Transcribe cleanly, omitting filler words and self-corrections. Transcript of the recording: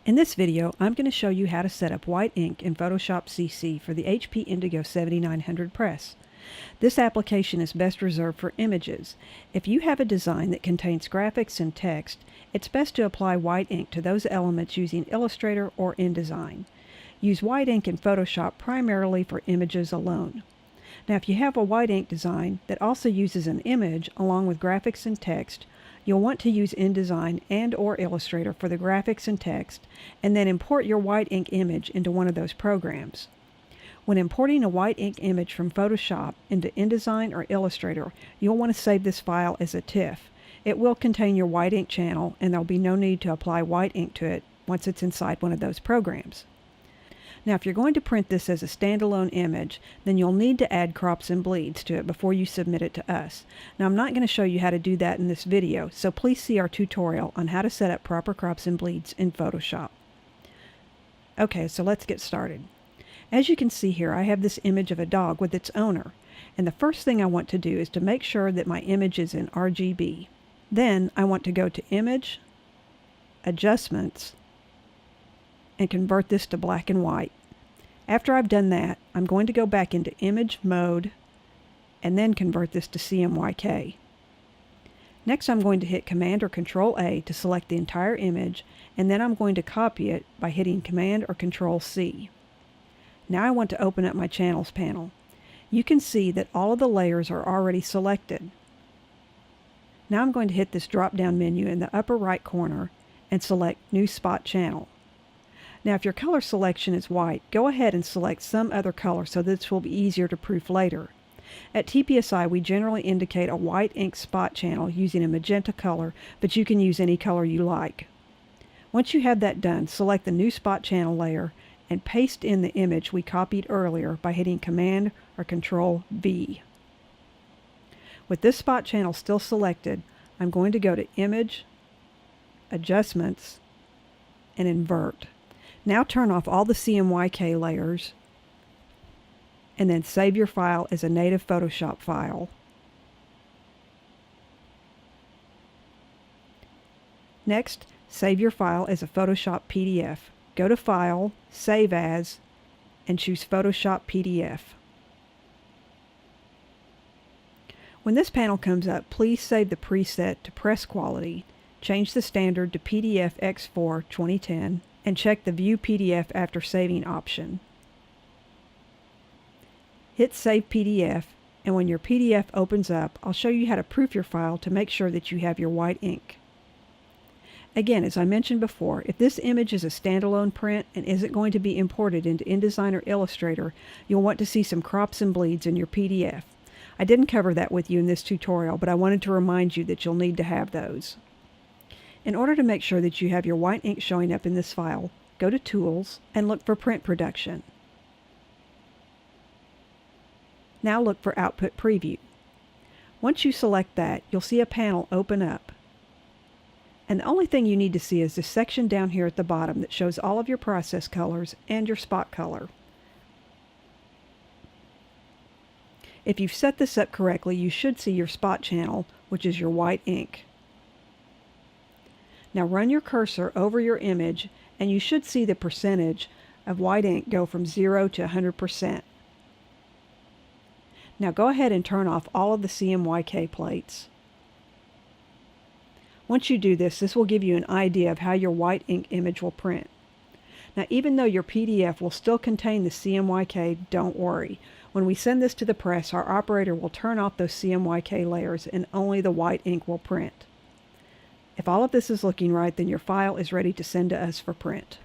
In this video, I'm going to show you how to set up white ink in Photoshop CC for the HP Indigo 7900 press. This application is best reserved for images. If you have a design that contains graphics and text, it's best to apply white ink to those elements using Illustrator or InDesign. Use white ink in Photoshop primarily for images alone. Now, if you have a white ink design that also uses an image along with graphics and text, you'll want to use InDesign and/or Illustrator for the graphics and text, and then import your white ink image into one of those programs. When importing a white ink image from Photoshop into InDesign or Illustrator, you'll want to save this file as a TIFF. It will contain your white ink channel, and there'll be no need to apply white ink to it once it's inside one of those programs. Now, if you're going to print this as a standalone image, then you'll need to add crops and bleeds to it before you submit it to us. Now, I'm not going to show you how to do that in this video, so please see our tutorial on how to set up proper crops and bleeds in Photoshop. Okay, so let's get started. As you can see here, I have this image of a dog with its owner, and the first thing I want to do is to make sure that my image is in RGB. Then I want to go to Image, Adjustments, and convert this to black and white. After I've done that, I'm going to go back into Image Mode and then convert this to CMYK. Next, I'm going to hit Command or Control A to select the entire image, and then I'm going to copy it by hitting Command or Control C. Now I want to open up my Channels panel. You can see that all of the layers are already selected. Now I'm going to hit this drop-down menu in the upper right corner and select New Spot Channel. Now, if your color selection is white, go ahead and select some other color so this will be easier to proof later. At TPSi, we generally indicate a white ink spot channel using a magenta color, but you can use any color you like. Once you have that done, select the new spot channel layer and paste in the image we copied earlier by hitting Command or Control V. With this spot channel still selected, I'm going to go to Image, Adjustments, and Invert. Now turn off all the CMYK layers and then save your file as a native Photoshop file. Next, save your file as a Photoshop PDF. Go to File, Save As, and choose Photoshop PDF. When this panel comes up, please save the preset to Press Quality, change the standard to PDF X4 2010, and check the View PDF After Saving option. Hit Save PDF, and when your PDF opens up, I'll show you how to proof your file to make sure that you have your white ink. Again, as I mentioned before, if this image is a standalone print and isn't going to be imported into InDesign or Illustrator, you'll want to see some crops and bleeds in your PDF. I didn't cover that with you in this tutorial, but I wanted to remind you that you'll need to have those. In order to make sure that you have your white ink showing up in this file, go to Tools and look for Print Production. Now look for Output Preview. Once you select that, you'll see a panel open up. And the only thing you need to see is this section down here at the bottom that shows all of your process colors and your spot color. If you've set this up correctly, you should see your spot channel, which is your white ink. Now run your cursor over your image and you should see the percentage of white ink go from 0 to 100%. Now go ahead and turn off all of the CMYK plates. Once you do this, this will give you an idea of how your white ink image will print. Now, even though your PDF will still contain the CMYK, don't worry. When we send this to the press, our operator will turn off those CMYK layers and only the white ink will print. If all of this is looking right, then your file is ready to send to us for print.